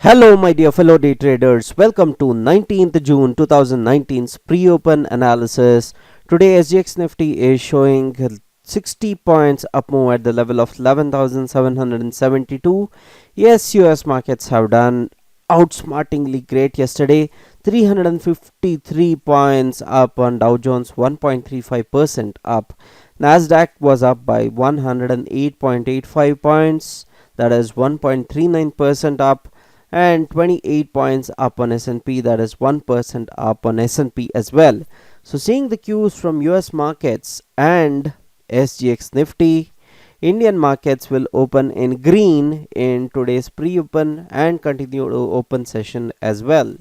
Hello my dear fellow day traders, welcome to 19th June 2019's pre-open analysis. Today SGX Nifty is showing 60 points up move at the level of 11,772. Yes, US markets have done outsmartingly great yesterday. 353 points up on Dow Jones, 1.35% up. Nasdaq was up by 108.85 points, that is 1.39% up, and 28 points up on S&P, that is 1% up on S&P as well. So seeing the cues from US markets and SGX Nifty, Indian markets will open in green in today's pre-open and continue to open session as well.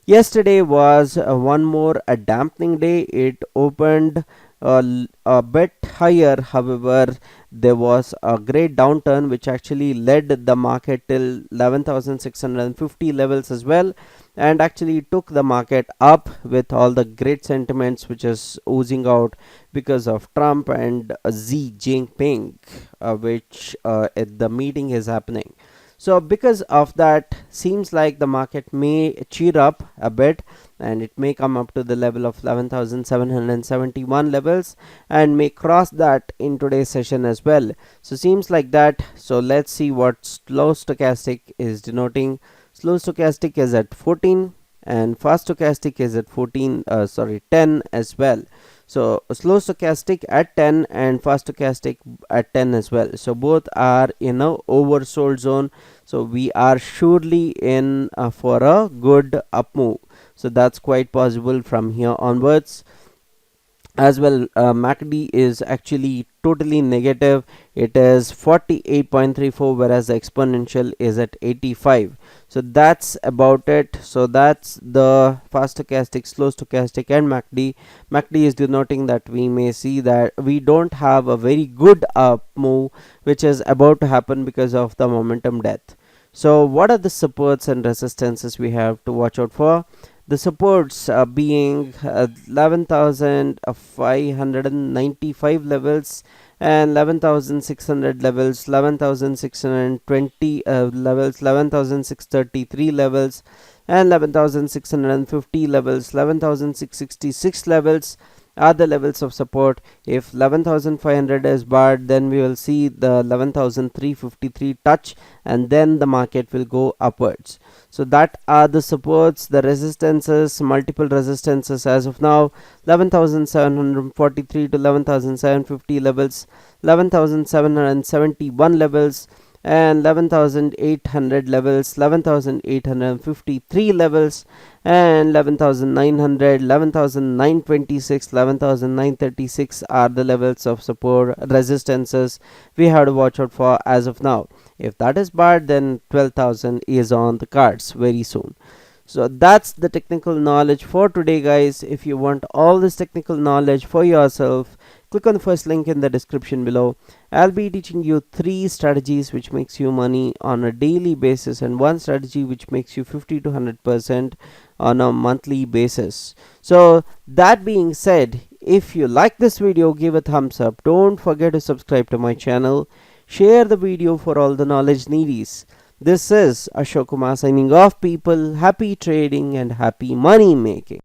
Yesterday was one more a dampening day. It opened a bit higher, however there was a great downturn which actually led the market till 11,650 levels as well, and actually took the market up with all the great sentiments which is oozing out because of Trump and Xi Jinping, which at the meeting is happening. So because of that, seems like the market may cheer up a bit and it may come up to the level of 11,771 levels and may cross that in today's session as well. So seems like that. So let's see what slow stochastic is denoting. Slow stochastic is at 14 and fast stochastic is at 10 as well. So slow stochastic at 10 and fast stochastic at 10 as well. So both are in a oversold zone. So we are surely in for a good up move. So that's quite possible from here onwards. As well, MACD is actually totally negative. It is 48.34, whereas the exponential is at 85. So that's about it. So that's the fast stochastic, slow stochastic, and MACD. MACD is denoting that we may see that we don't have a very good up move which is about to happen because of the momentum death. So what are the supports and resistances we have to watch out for? The supports being 11,595 levels and 11,600 levels, 11,620 levels, 11,633 levels, and 11,650 levels, 11,666 levels are the levels of support. If 11,500 is barred, then we will see the 11,353 touch, and then the market will go upwards. So that are the supports. The resistances, multiple resistances as of now: 11,743 to 11,750 levels, 11,771 levels, and 11,800 levels, 11,853 levels, and 11,900, 11,926, 11,936 are the levels of support resistances we have to watch out for as of now. If that is barred, then 12,000 is on the cards very soon. So that's the technical knowledge for today, guys. If you want all this technical knowledge for yourself, click on the first link in the description below. I'll be teaching you 3 strategies which makes you money on a daily basis, and 1 strategy which makes you 50 to 100% on a monthly basis. So that being said, if you like this video, give a thumbs up. Don't forget to subscribe to my channel. Share the video for all the knowledge needies. This is Ashok Kumar signing off, people. Happy trading and happy money making.